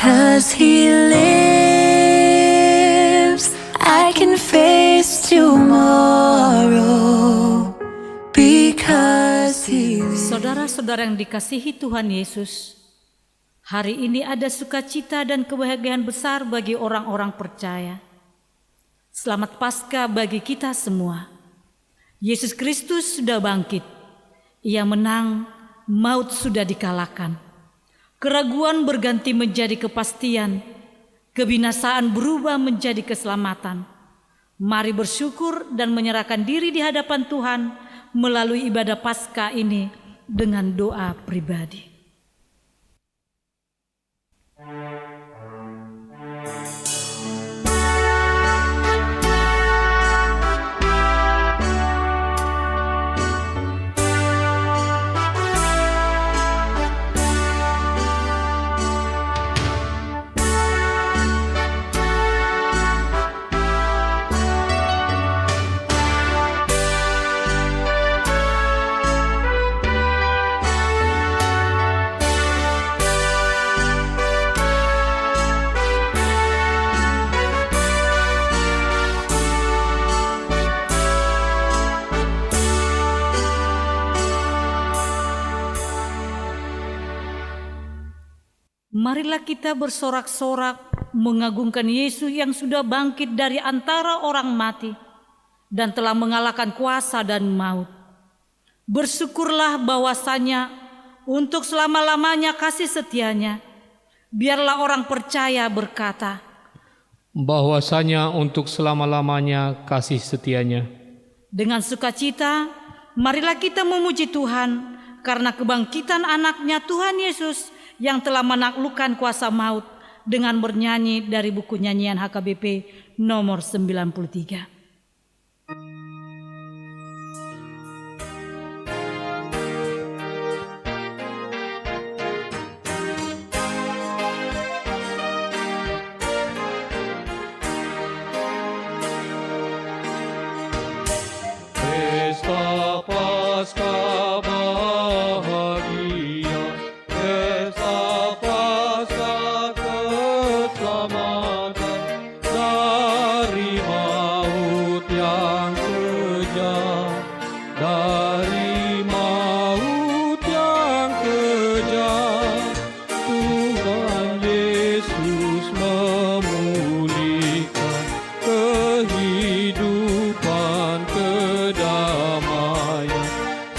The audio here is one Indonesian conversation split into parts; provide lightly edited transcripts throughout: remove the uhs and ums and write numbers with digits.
Because He lives, I can face tomorrow. Because He lives. Saudara-saudara yang dikasihi Tuhan Yesus, hari ini ada sukacita dan kebahagiaan besar bagi orang-orang percaya. Selamat Paskah bagi kita semua. Yesus Kristus sudah bangkit. Ia menang, maut sudah dikalahkan. Keraguan berganti menjadi kepastian. Kebinasaan berubah menjadi keselamatan. Mari bersyukur dan menyerahkan diri di hadapan Tuhan melalui ibadah Paskah ini dengan doa pribadi. Marilah kita bersorak-sorak mengagungkan Yesus yang sudah bangkit dari antara orang mati dan telah mengalahkan kuasa dan maut. Bersyukurlah bahwasanya untuk selama-lamanya kasih setianya. Biarlah orang percaya berkata, bahwasanya untuk selama-lamanya kasih setianya. dengan sukacita, marilah kita memuji Tuhan karena kebangkitan anaknya Tuhan Yesus yang telah menaklukkan kuasa maut dengan bernyanyi dari buku nyanyian HKBP nomor 93. Pesta Paskah bahagia, Pesta Paskah keselamatan dari maut yang kejam, dari maut yang kejam. Tuhan Yesus memulihkan kehidupan, kedamaian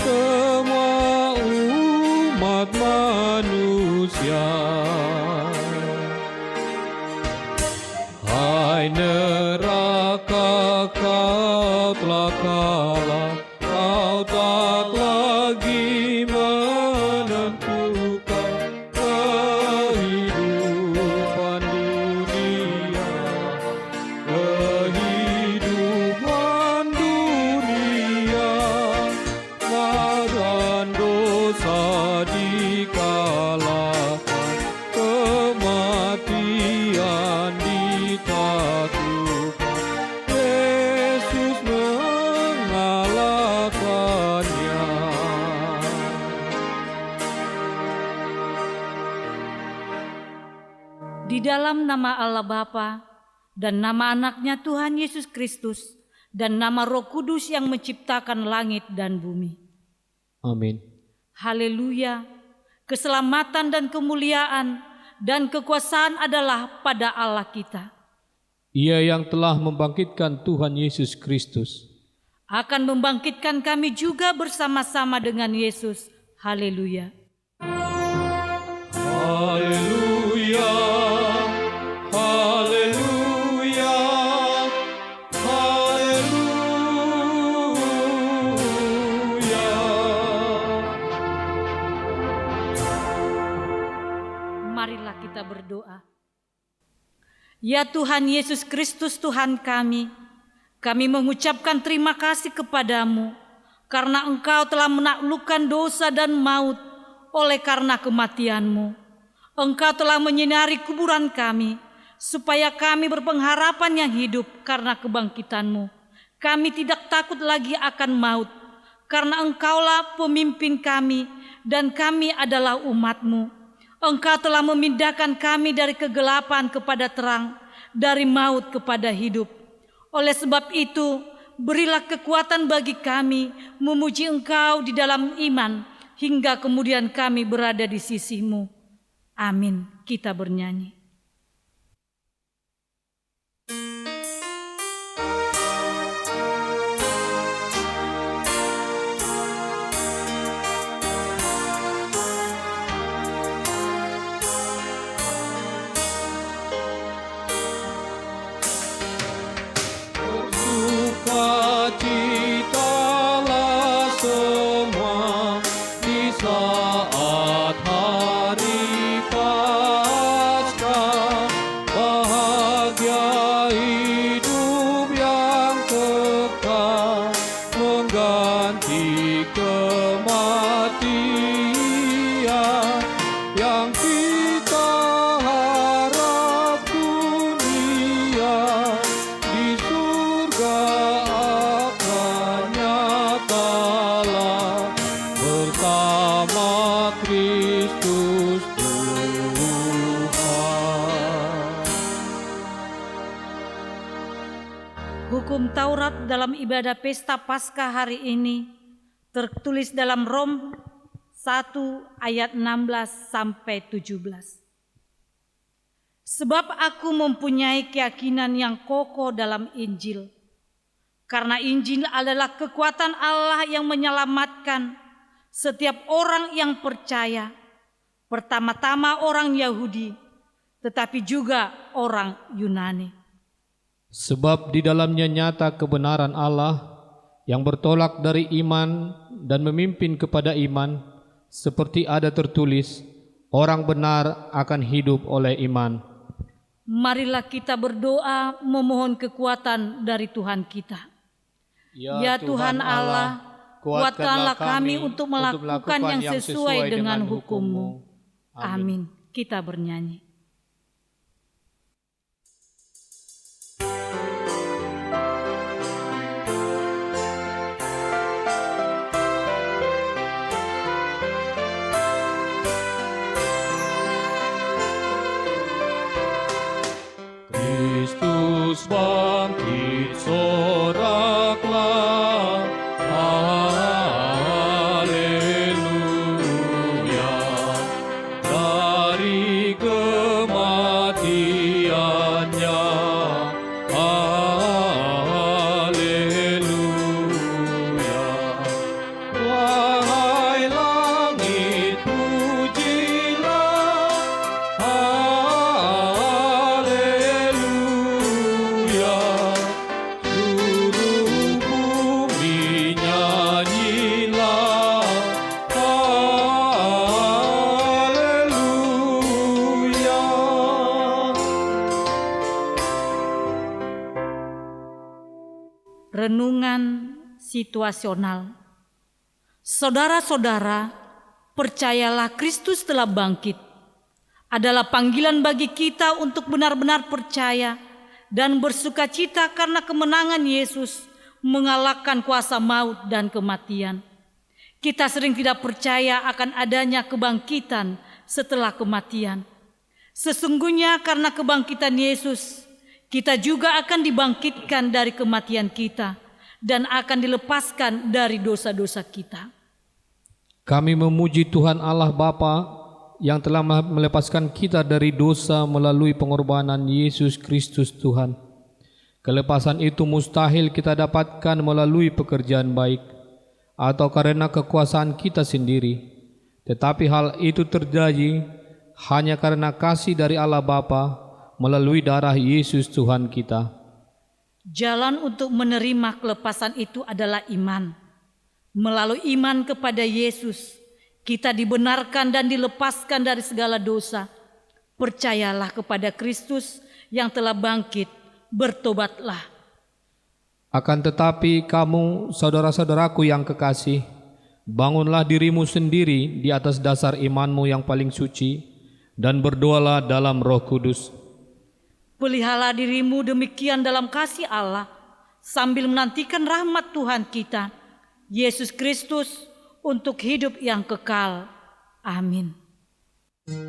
semua umat manusia. Hai neraka, kau telah kalah, kau tak lagi menentukan kehidupan dunia. Kehidupan dunia, badan dosa dikalahkan, kematian ditaklukkan. Yesus mengalahkannya. Di dalam nama Allah Bapa dan nama anaknya Tuhan Yesus Kristus dan nama Roh Kudus yang menciptakan langit dan bumi. Amin. Haleluya. Keselamatan dan kemuliaan dan kekuasaan adalah pada Allah kita. Ia yang telah membangkitkan Tuhan Yesus Kristus Akan membangkitkan kami juga bersama-sama dengan Yesus. Haleluya. Haleluya, haleluya, haleluya. Marilah kita berdoa. Ya Tuhan Yesus Kristus Tuhan kami mengucapkan terima kasih kepadamu karena Engkau telah menaklukkan dosa dan maut oleh karena kematian-Mu. Engkau telah menyinari kuburan kami supaya kami berpengharapan yang hidup karena kebangkitan-Mu. Kami tidak takut lagi akan maut karena Engkaulah pemimpin kami dan kami adalah umat-Mu. Engkau telah memindahkan kami dari kegelapan kepada terang, dari maut kepada hidup. Oleh sebab itu, berilah kekuatan bagi kami memuji Engkau di dalam iman, hingga kemudian kami berada di sisi-Mu. Amin. Kita bernyanyi. Bersukacitalah semua di saat hari Paskah, bahagia hidup yang kekal mengganti kematian yang kita harap dunia di surga akan nyatalah bersama Kristus Tuhan. Hukum Taurat dalam ibadah pesta Paskah hari ini tertulis dalam Rom 1 ayat 16 sampai 17. Sebab aku mempunyai keyakinan yang kokoh dalam Injil. Karena Injil adalah kekuatan Allah yang menyelamatkan setiap orang yang percaya. Pertama-tama orang Yahudi, tetapi juga orang Yunani. Sebab di dalamnya nyata kebenaran Allah yang bertolak dari iman dan memimpin kepada iman, seperti ada tertulis, orang benar akan hidup oleh iman. Marilah kita berdoa memohon kekuatan dari Tuhan kita. Ya Tuhan Allah, kuatkanlah kami untuk melakukan yang sesuai dengan hukum-Mu. Amin. Kita bernyanyi. Kristus bangkit, soraklah, haleluya, dari kematiannya, haleluya. Wahai langit, pujilah, haleluya. Seluruh bumi nyanyilah, haleluya. Renungan situasional. Saudara-saudara, percayalah Kristus telah bangkit. Adalah panggilan bagi kita untuk benar-benar percaya dan bersukacita karena kemenangan Yesus mengalahkan kuasa maut dan kematian. Kita sering tidak percaya akan adanya kebangkitan setelah kematian. Sesungguhnya karena kebangkitan Yesus, kita juga akan dibangkitkan dari kematian kita dan akan dilepaskan dari dosa-dosa kita. Kami memuji Tuhan Allah Bapa yang telah melepaskan kita dari dosa melalui pengorbanan Yesus Kristus Tuhan. Kelepasan itu mustahil kita dapatkan melalui pekerjaan baik atau karena kekuasaan kita sendiri. Tetapi hal itu terjadi hanya karena kasih dari Allah Bapa melalui darah Yesus Tuhan kita. Jalan untuk menerima kelepasan itu adalah iman. Melalui iman kepada Yesus, kita dibenarkan dan dilepaskan dari segala dosa. Percayalah kepada Kristus yang telah bangkit, bertobatlah. Akan tetapi kamu, saudara-saudaraku yang kekasih, bangunlah dirimu sendiri di atas dasar imanmu yang paling suci, dan berdoalah dalam Roh Kudus. Pelihara dirimu demikian dalam kasih Allah, sambil menantikan rahmat Tuhan kita, Yesus Kristus, untuk hidup yang kekal. Amin. Memuji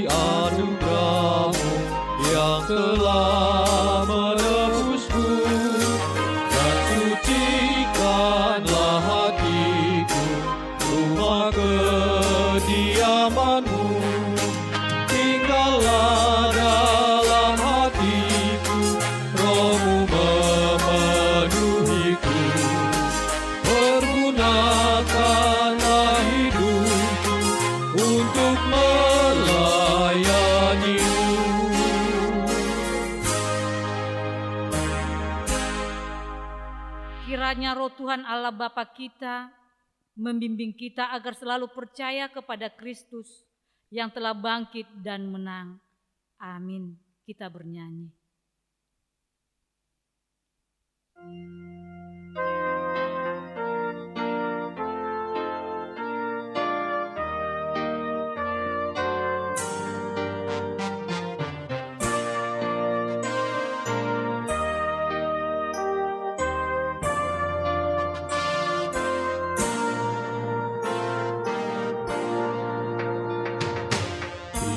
anugerah-Mu yang telah menebusku, dan sucikanlah hatiku, rumah kediaman-Mu. Tinggallah dalam hatiku, Roh-Mu memenuhiku. Pergunakanlah hidupku untuk melayani-Mu. Kiranya Roh Tuhan Allah Bapa kita membimbing kita agar selalu percaya kepada Kristus yang telah bangkit dan menang. Amin. Kita bernyanyi.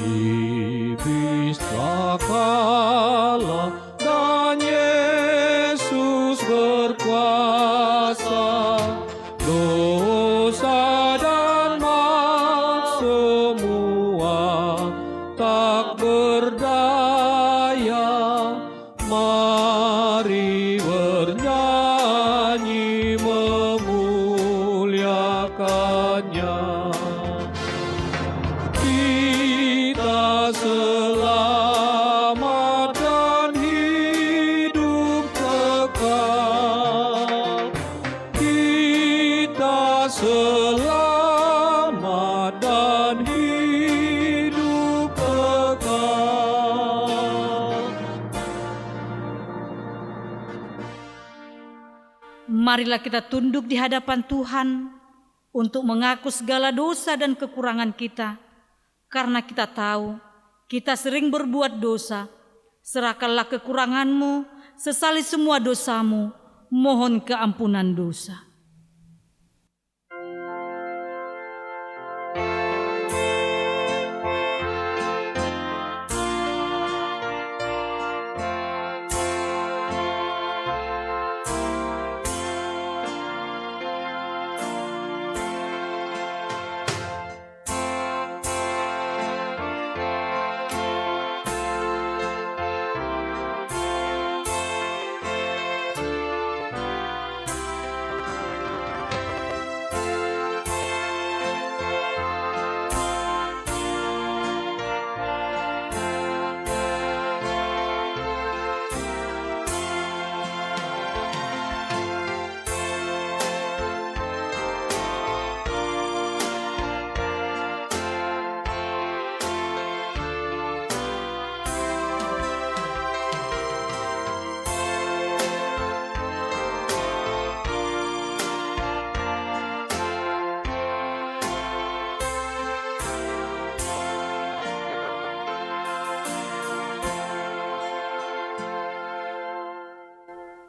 Iblis telah kalah dan Yesus berkuasa. Dosa dan maut semua tak berdaya. Mari bernyanyi memuliakannya. Kita selamat dan hidup kekal. Kita selamat dan hidup kekal. Marilah kita tunduk di hadapan Tuhan untuk mengaku segala dosa dan kekurangan kita. Karena kita tahu kita sering berbuat dosa. Serahkanlah kekuranganmu, sesali semua dosamu, mohon keampunan dosa.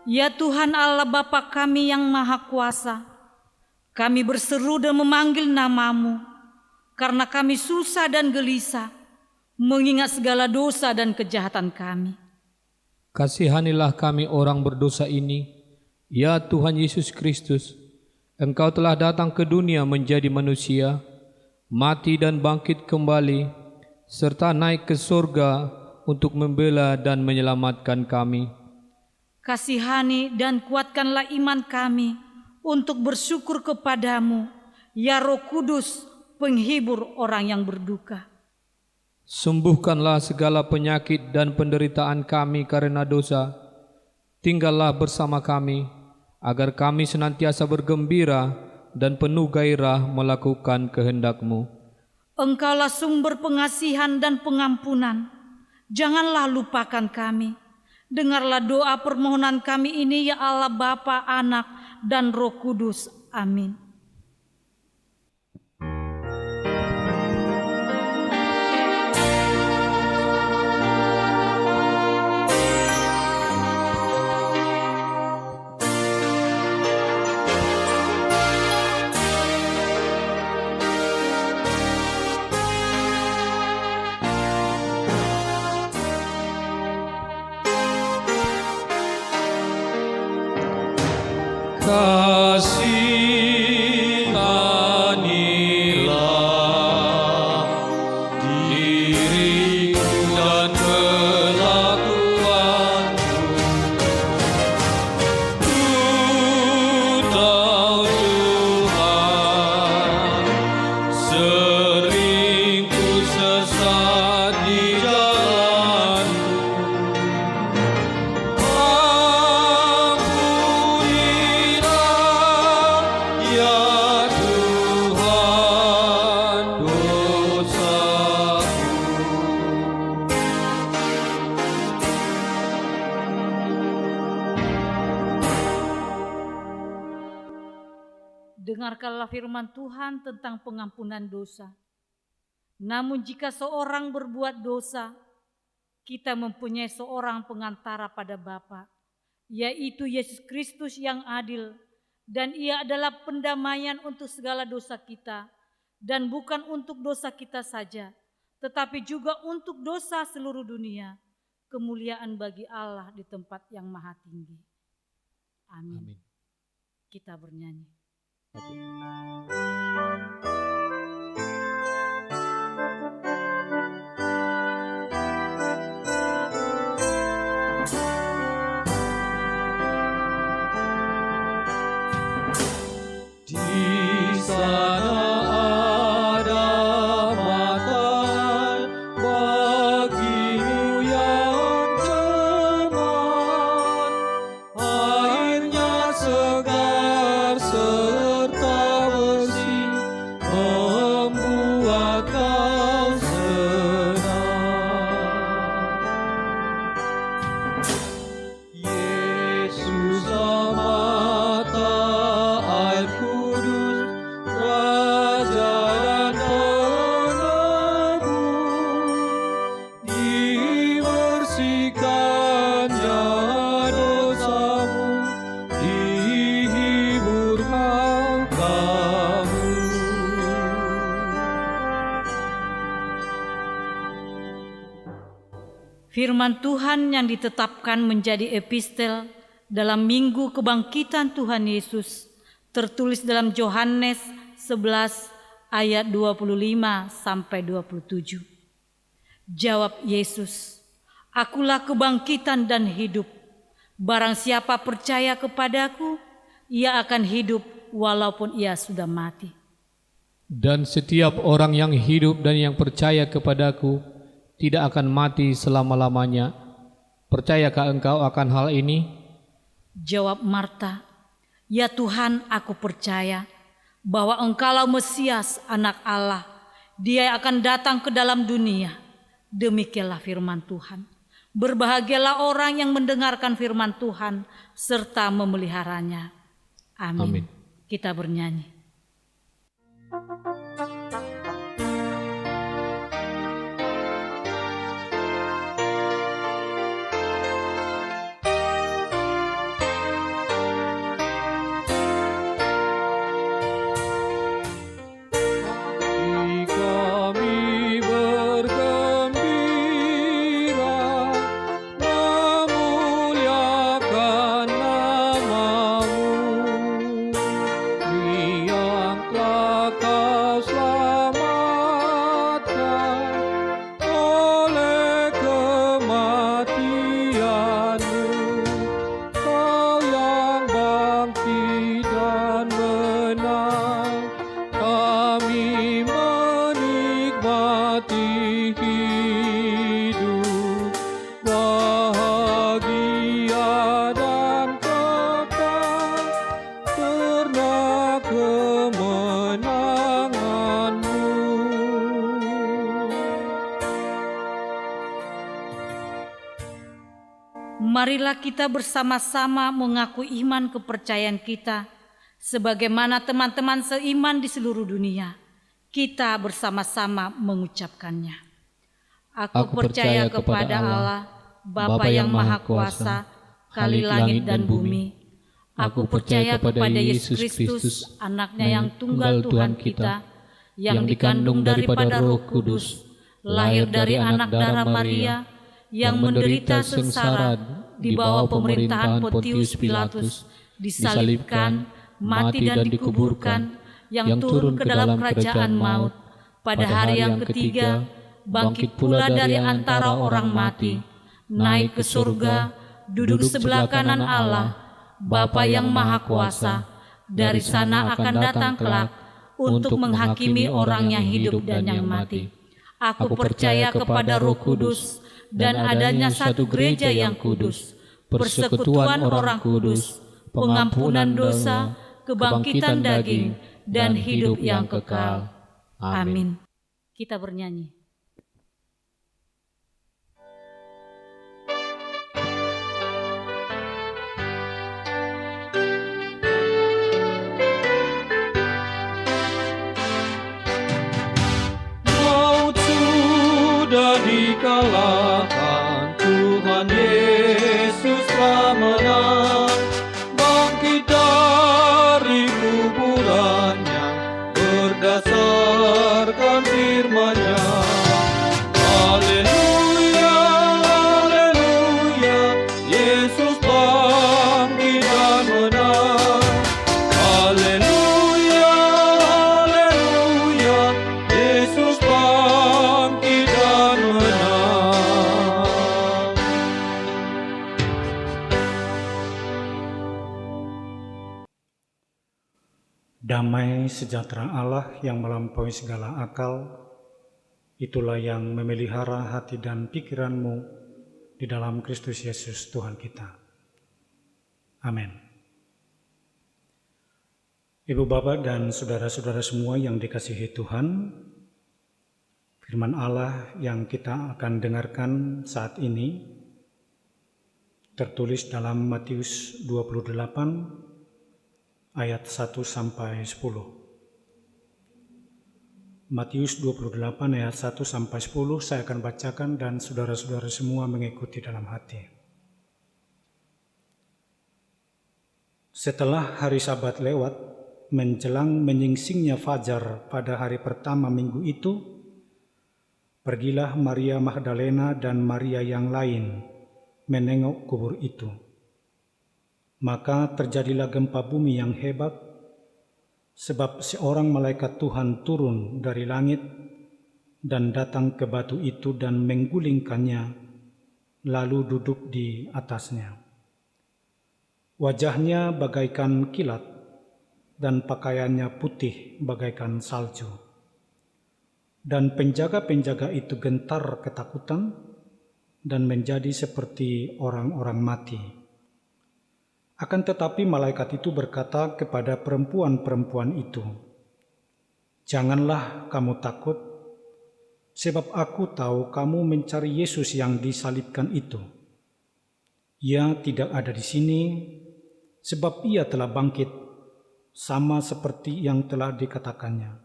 Ya Tuhan Allah Bapa kami yang Maha Kuasa, kami berseru dan memanggil nama-Mu, karena kami susah dan gelisah, mengingat segala dosa dan kejahatan kami. Kasihanilah kami orang berdosa ini, ya Tuhan Yesus Kristus. Engkau telah datang ke dunia menjadi manusia, mati dan bangkit kembali, serta naik ke surga untuk membela dan menyelamatkan kami. Kasihani dan kuatkanlah iman kami untuk bersyukur kepadamu, ya Roh Kudus, penghibur orang yang berduka. Sembuhkanlah segala penyakit dan penderitaan kami karena dosa. Tinggallah bersama kami, agar kami senantiasa bergembira dan penuh gairah melakukan kehendak-Mu. Engkaulah sumber pengasihan dan pengampunan. Janganlah lupakan kami. Dengarlah doa permohonan kami ini, ya Allah Bapa, Anak, dan Roh Kudus. Amin. Kasihanilah diriku dan kelakuanku. Ku tahu Tuhan, sering ku sesat di jalanmu. Ampunilah ya Tuhan dosaku. Dengarkanlah firman Tuhan tentang pengampunan dosa. Namun jika seorang berbuat dosa, kita mempunyai seorang pengantara pada Bapa, yaitu Yesus Kristus yang adil, dan Ia adalah pendamaian untuk segala dosa kita, dan bukan untuk dosa kita saja, tetapi juga untuk dosa seluruh dunia. Kemuliaan bagi Allah di tempat yang maha tinggi. Amin. Amin. Kita bernyanyi. Di sana ada makanan bagimu yang cemerlang, airnya segar serta bersih, membuat kau senang. Yesus mata air kudus, Raja dan penebus, dibersihkannya dosamu, dihibur kamu. Firman Tuhan yang ditetapkan menjadi epistel dalam Minggu Kebangkitan Tuhan Yesus tertulis dalam Yohanes 11 ayat 25 sampai 27. Jawab Yesus, "Akulah kebangkitan dan hidup. Barang siapa percaya kepadaku, ia akan hidup walaupun ia sudah mati. Dan setiap orang yang hidup dan yang percaya kepadaku tidak akan mati selama-lamanya. Percayakah engkau akan hal ini?" Jawab Marta, "Ya Tuhan, aku percaya bahwa Engkaulah Mesias, Anak Allah. Dia akan datang ke dalam dunia." Demikianlah firman Tuhan. Berbahagialah orang yang mendengarkan firman Tuhan serta memeliharanya. Amin. Amin. Kita bernyanyi. Kami bergembira memuliakan nama-Mu, yang telah Kau selamatkan oleh kematian-Mu. Kau yang bangkit dan menang, kami menikmati hidup bahagia dan kekal karena kemenangan-Mu. Marilah kita bersama-sama mengaku iman kepercayaan kita sebagaimana teman-teman seiman di seluruh dunia. Kita bersama-sama mengucapkannya. Aku percaya kepada Allah, Bapa yang Maha Kuasa, Khalik langit dan bumi. Aku percaya kepada Yesus Kristus, Anaknya yang tunggal Tuhan kita, yang dikandung daripada Roh Kudus, lahir dari anak darah Maria, yang menderita sengsara di bawah pemerintahan Pontius Pilatus, disalibkan, mati dan dikuburkan, yang turun ke dalam kerajaan maut, pada hari yang ketiga bangkit pula dari antara orang mati, naik ke surga, duduk sebelah kanan Allah, Bapa yang Maha Kuasa. Dari sana akan datang kelak untuk menghakimi orang yang hidup dan yang mati. Aku percaya kepada Roh Kudus dan adanya satu gereja yang kudus, persekutuan orang kudus, pengampunan dosa, kebangkitan daging, dan hidup yang kekal. Amin. Kita bernyanyi. Maut sudah dikalahkan, Tuhan Yesus telah menang, bangkit dari kuburannya berdasarkan firman-Nya. Haleluya, haleluya, Yesus bangkit dan menang. Haleluya, haleluya, Yesus bangkit dan menang. Damai sejahtera Allah yang melampaui segala akal, itulah yang memelihara hati dan pikiranmu di dalam Kristus Yesus Tuhan kita. Amin. Ibu Bapak dan saudara-saudara semua yang dikasihi Tuhan, firman Allah yang kita akan dengarkan saat ini tertulis dalam Matius 28 ayat 1 sampai 10. Matius 28 ayat 1 sampai 10 saya akan bacakan dan saudara-saudara semua mengikuti dalam hati. Setelah hari Sabat lewat, menjelang menyingsingnya fajar pada hari pertama minggu itu, pergilah Maria Magdalena dan Maria yang lain menengok kubur itu. Maka terjadilah gempa bumi yang hebat, sebab seorang malaikat Tuhan turun dari langit dan datang ke batu itu dan menggulingkannya, lalu duduk di atasnya. Wajahnya bagaikan kilat dan pakaiannya putih bagaikan salju. Dan penjaga-penjaga itu gentar ketakutan dan menjadi seperti orang-orang mati. Akan tetapi malaikat itu berkata kepada perempuan-perempuan itu, "Janganlah kamu takut, sebab aku tahu kamu mencari Yesus yang disalibkan itu. Ia tidak ada di sini, sebab ia telah bangkit, sama seperti yang telah dikatakannya.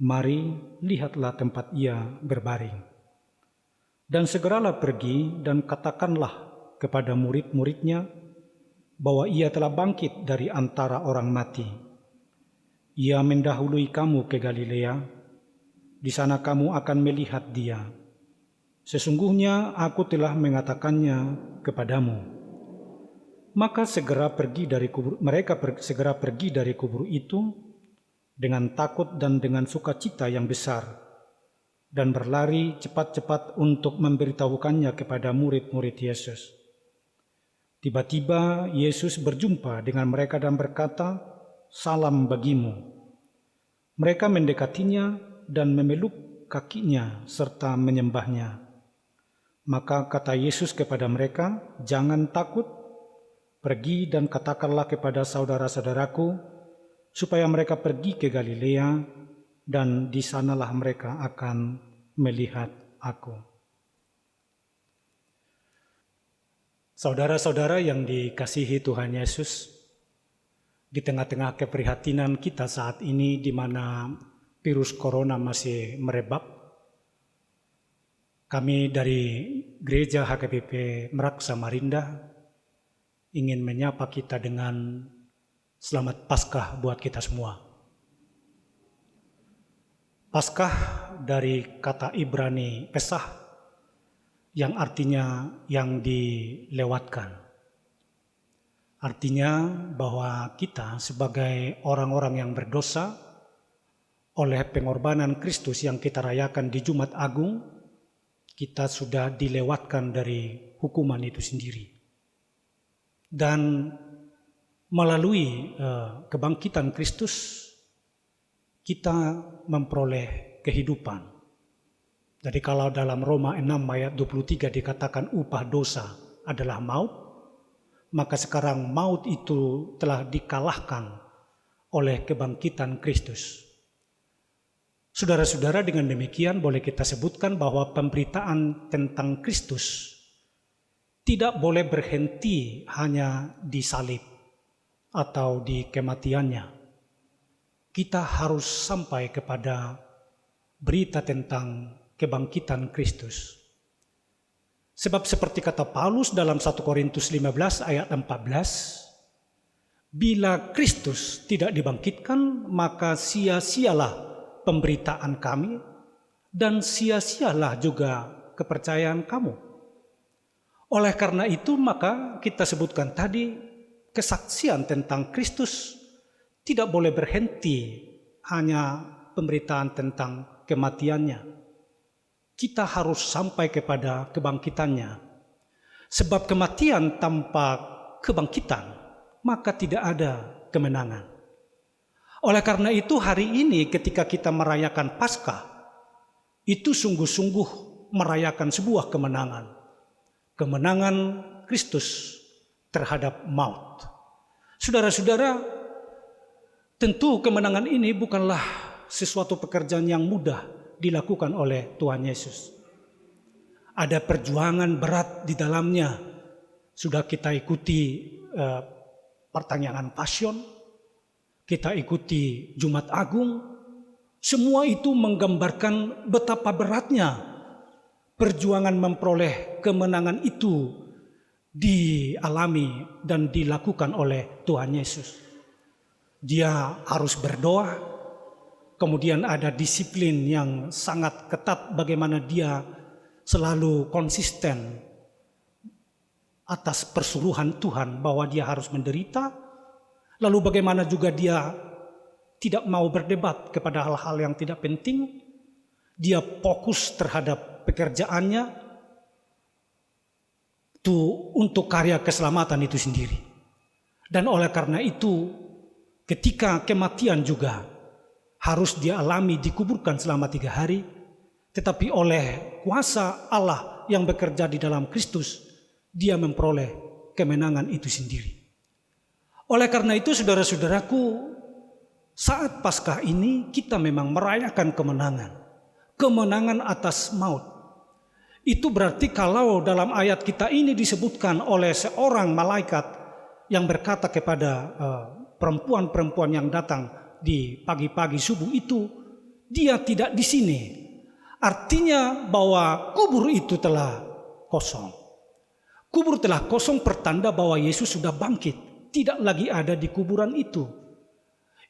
Mari, lihatlah tempat ia berbaring. Dan segeralah pergi dan katakanlah kepada murid-muridnya, bahwa ia telah bangkit dari antara orang mati. Ia mendahului kamu ke Galilea, di sana kamu akan melihat dia. Sesungguhnya aku telah mengatakannya kepadamu." Maka mereka segera pergi dari kubur itu dengan takut dan dengan sukacita yang besar, dan berlari cepat-cepat untuk memberitahukannya kepada murid-murid Yesus. Tiba-tiba Yesus berjumpa dengan mereka dan berkata, "Salam bagimu." Mereka mendekatinya dan memeluk kakinya serta menyembahnya. Maka kata Yesus kepada mereka, "Jangan takut, pergi dan katakanlah kepada saudara-saudaraku, supaya mereka pergi ke Galilea, dan di sanalah mereka akan melihat aku." Saudara-saudara yang dikasihi Tuhan Yesus, di tengah-tengah keprihatinan kita saat ini di mana virus corona masih merebak, kami dari Gereja HKBP Merak Samarinda ingin menyapa kita dengan selamat Paskah buat kita semua. Paskah dari kata Ibrani Pesah, yang artinya yang dilewatkan. Artinya bahwa kita sebagai orang-orang yang berdosa, oleh pengorbanan Kristus yang kita rayakan di Jumat Agung, kita sudah dilewatkan dari hukuman itu sendiri. Dan melalui kebangkitan Kristus, kita memperoleh kehidupan. Jadi kalau dalam Roma 6 ayat 23 dikatakan upah dosa adalah maut, maka sekarang maut itu telah dikalahkan oleh kebangkitan Kristus. Saudara-saudara, dengan demikian boleh kita sebutkan bahwa pemberitaan tentang Kristus tidak boleh berhenti hanya di salib atau di kematiannya. Kita harus sampai kepada berita tentang kebangkitan Kristus. Sebab seperti kata Paulus dalam 1 Korintus 15 ayat 14, bila Kristus tidak dibangkitkan, maka sia-sialah pemberitaan kami dan sia-sialah juga kepercayaan kamu. Oleh karena itu maka kita sebutkan tadi, kesaksian tentang Kristus tidak boleh berhenti hanya pemberitaan tentang kematiannya. Kita harus sampai kepada kebangkitannya. Sebab kematian tanpa kebangkitan, maka tidak ada kemenangan. Oleh karena itu hari ini ketika kita merayakan Paskah, itu sungguh-sungguh merayakan sebuah kemenangan. Kemenangan Kristus terhadap maut. Saudara-saudara, tentu kemenangan ini bukanlah sesuatu pekerjaan yang mudah dilakukan oleh Tuhan Yesus. Ada perjuangan berat di dalamnya. Sudah kita ikuti pertanyaan Passion, kita ikuti Jumat Agung, semua itu menggambarkan betapa beratnya perjuangan memperoleh kemenangan itu dialami dan dilakukan oleh Tuhan Yesus. Dia harus berdoa, kemudian ada disiplin yang sangat ketat bagaimana dia selalu konsisten atas persuruhan Tuhan bahwa dia harus menderita. Lalu bagaimana juga dia tidak mau berdebat kepada hal-hal yang tidak penting. Dia fokus terhadap pekerjaannya untuk karya keselamatan itu sendiri. Dan oleh karena itu ketika kematian juga harus dia alami, dikuburkan selama 3 hari. Tetapi oleh kuasa Allah yang bekerja di dalam Kristus, dia memperoleh kemenangan itu sendiri. Oleh karena itu saudara-saudaraku, saat Paskah ini kita memang merayakan kemenangan. Kemenangan atas maut. Itu berarti kalau dalam ayat kita ini disebutkan oleh seorang malaikat yang berkata kepada perempuan-perempuan yang datang di pagi-pagi subuh itu, dia tidak di sini. Artinya bahwa kubur itu telah kosong. Kubur telah kosong pertanda bahwa Yesus sudah bangkit. Tidak lagi ada di kuburan itu.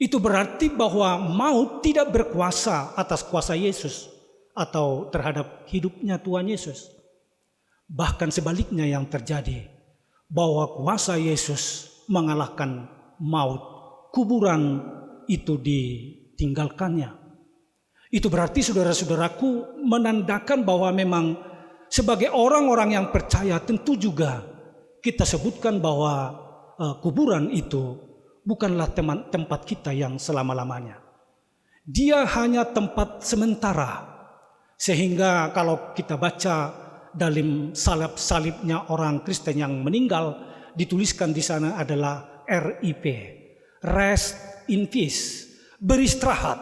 Itu berarti bahwa maut tidak berkuasa atas kuasa Yesus atau terhadap hidupnya Tuhan Yesus. Bahkan sebaliknya yang terjadi, bahwa kuasa Yesus mengalahkan maut. Kuburan itu ditinggalkannya. Itu berarti saudara-saudaraku menandakan bahwa memang sebagai orang-orang yang percaya tentu juga kita sebutkan bahwa kuburan itu bukanlah tempat kita yang selama-lamanya. Dia hanya tempat sementara. Sehingga kalau kita baca dalam salib-salibnya orang Kristen yang meninggal, dituliskan di sana adalah RIP, rest in peace, beristirahat.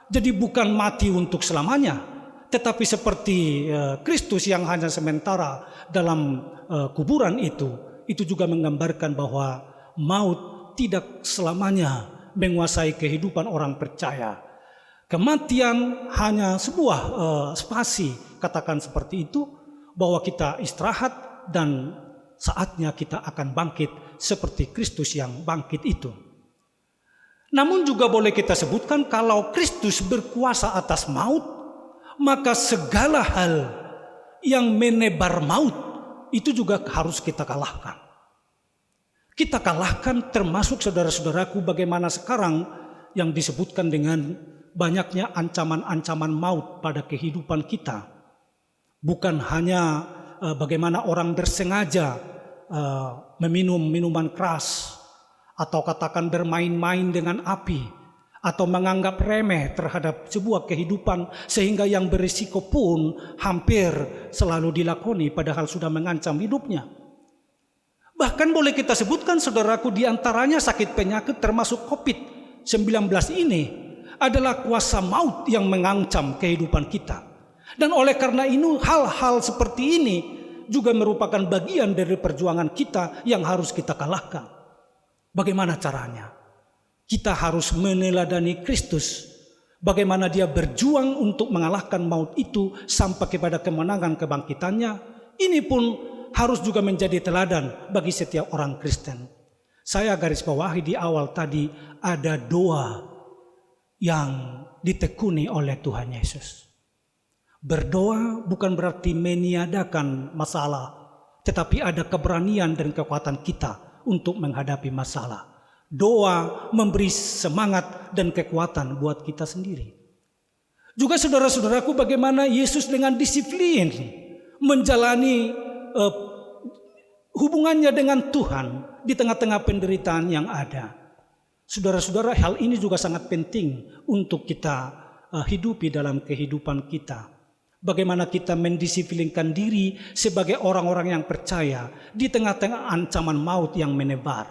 Jadi bukan mati untuk selamanya, tetapi seperti Kristus yang hanya sementara dalam kuburan itu juga menggambarkan bahwa maut tidak selamanya menguasai kehidupan orang percaya. Kematian hanya sebuah spasi, katakan seperti itu, bahwa kita istirahat dan saatnya kita akan bangkit seperti Kristus yang bangkit itu. Namun juga boleh kita sebutkan kalau Kristus berkuasa atas maut, maka segala hal yang menebar maut itu juga harus kita kalahkan. kita kalahkan, termasuk saudara-saudaraku bagaimana sekarang yang disebutkan dengan banyaknya ancaman-ancaman maut pada kehidupan kita. Bukan hanya bagaimana orang bersengaja meminum minuman keras, atau katakan bermain-main dengan api, atau menganggap remeh terhadap sebuah kehidupan sehingga yang berisiko pun hampir selalu dilakoni padahal sudah mengancam hidupnya. Bahkan boleh kita sebutkan saudaraku, di antaranya sakit penyakit termasuk COVID-19 ini adalah kuasa maut yang mengancam kehidupan kita. Dan oleh karena itu hal-hal seperti ini juga merupakan bagian dari perjuangan kita yang harus kita kalahkan. Bagaimana caranya? Kita harus meneladani Kristus. Bagaimana dia berjuang untuk mengalahkan maut itu sampai kepada kemenangan kebangkitannya. Ini pun harus juga menjadi teladan bagi setiap orang Kristen. Saya garis bawahi di awal tadi, ada doa yang ditekuni oleh Tuhan Yesus. Berdoa bukan berarti meniadakan masalah, tetapi ada keberanian dan kekuatan kita untuk menghadapi masalah. Doa memberi semangat dan kekuatan buat kita sendiri. Juga saudara-saudaraku, bagaimana Yesus dengan disiplin menjalani hubungannya dengan Tuhan di tengah-tengah penderitaan yang ada. Saudara-saudara, hal ini juga sangat penting untuk kita hidupi dalam kehidupan kita. Bagaimana kita mendisiplinkan diri sebagai orang-orang yang percaya di tengah-tengah ancaman maut yang menebar,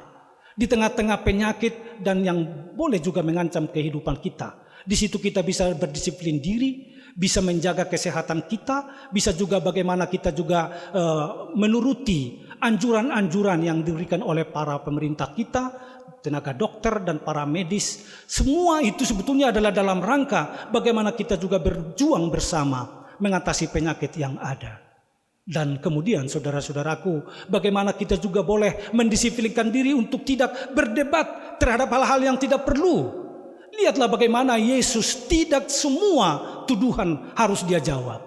di tengah-tengah penyakit dan yang boleh juga mengancam kehidupan kita. Di situ kita bisa berdisiplin diri, bisa menjaga kesehatan kita, bisa juga bagaimana kita juga menuruti anjuran-anjuran yang diberikan oleh para pemerintah kita, tenaga dokter dan para medis. Semua itu sebetulnya adalah dalam rangka bagaimana kita juga berjuang bersama mengatasi penyakit yang ada. Dan kemudian saudara-saudaraku, bagaimana kita juga boleh mendisiplinkan diri untuk tidak berdebat terhadap hal-hal yang tidak perlu. Lihatlah bagaimana Yesus tidak semua tuduhan harus dia jawab.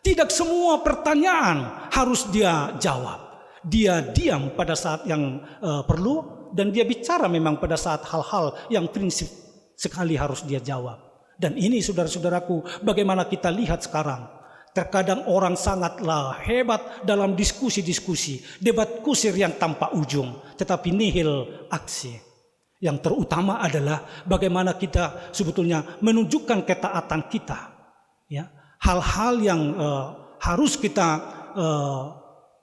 Tidak semua pertanyaan harus dia jawab. Dia diam pada saat yang perlu, dan dia bicara memang pada saat hal-hal yang prinsip sekali harus dia jawab. Dan ini saudara-saudaraku, bagaimana kita lihat sekarang. Terkadang orang sangatlah hebat dalam diskusi-diskusi, debat kusir yang tanpa ujung, tetapi nihil aksi. Yang terutama adalah bagaimana kita sebetulnya menunjukkan ketaatan kita. Ya, hal-hal yang harus kita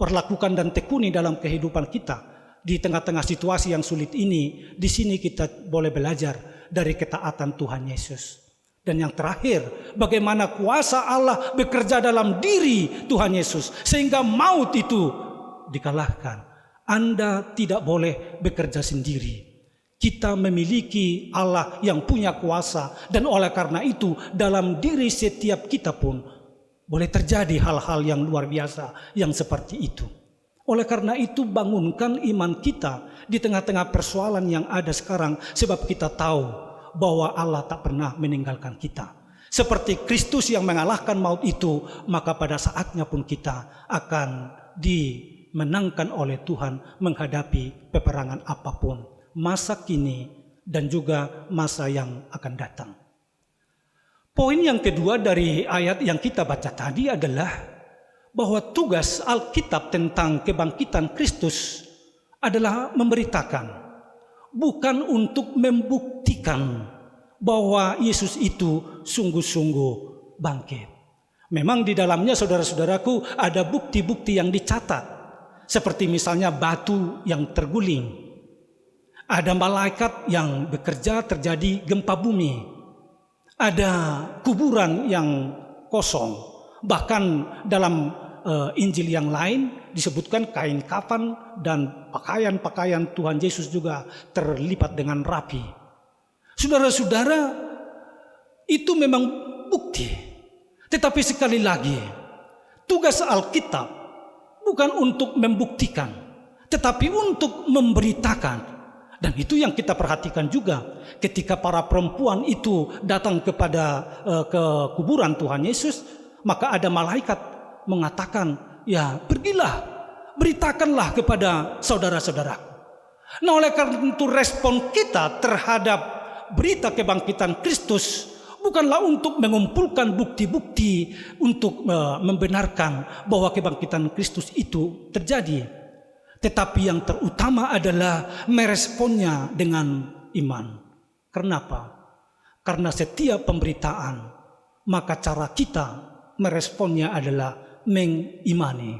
perlakukan dan tekuni dalam kehidupan kita di tengah-tengah situasi yang sulit ini. Di sini kita boleh belajar dari ketaatan Tuhan Yesus. Dan yang terakhir, bagaimana kuasa Allah bekerja dalam diri Tuhan Yesus sehingga maut itu dikalahkan. Anda tidak boleh bekerja sendiri. Kita memiliki Allah yang punya kuasa, dan oleh karena itu dalam diri setiap kita pun boleh terjadi hal-hal yang luar biasa yang seperti itu. Oleh karena itu bangunkan iman kita di tengah-tengah persoalan yang ada sekarang, sebab kita tahu bahwa Allah tak pernah meninggalkan kita. Seperti Kristus yang mengalahkan maut itu, maka pada saatnya pun kita akan dimenangkan oleh Tuhan menghadapi peperangan apapun, masa kini dan juga masa yang akan datang. Poin yang kedua dari ayat yang kita baca tadi adalah bahwa tugas Alkitab tentang kebangkitan Kristus adalah memberitakan, bukan untuk membuktikan bahwa Yesus itu sungguh-sungguh bangkit. Memang di dalamnya saudara-saudaraku ada bukti-bukti yang dicatat, seperti misalnya batu yang terguling. Ada malaikat yang bekerja, terjadi gempa bumi. Ada kuburan yang kosong. Bahkan dalam Injil yang lain disebutkan kain kafan dan pakaian-pakaian Tuhan Yesus juga terlipat dengan rapi. Saudara-saudara, itu memang bukti. Tetapi sekali lagi, tugas Alkitab bukan untuk membuktikan, tetapi untuk memberitakan. Dan itu yang kita perhatikan juga ketika para perempuan itu datang ke kuburan Tuhan Yesus, maka ada malaikat mengatakan, ya pergilah, beritakanlah kepada saudara-saudaraku. Nah, oleh karena itu respon kita terhadap berita kebangkitan Kristus bukanlah untuk mengumpulkan bukti-bukti untuk membenarkan bahwa kebangkitan Kristus itu terjadi, tetapi yang terutama adalah meresponnya dengan iman. Kenapa? Karena setiap pemberitaan, maka cara kita meresponnya adalah mengimani.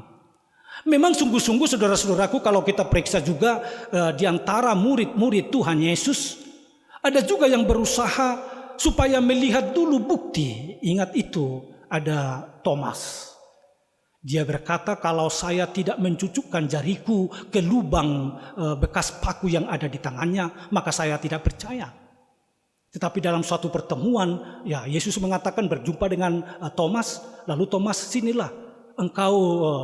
Memang sungguh-sungguh saudara-saudaraku, kalau kita periksa juga di antara murid-murid Tuhan Yesus, ada juga yang berusaha supaya melihat dulu bukti. Ingat itu, ada Thomas. Dia berkata, kalau saya tidak mencucukkan jariku ke lubang bekas paku yang ada di tangannya, maka saya tidak percaya. Tetapi dalam suatu pertemuan, ya Yesus mengatakan berjumpa dengan Thomas, lalu Thomas, sinilah engkau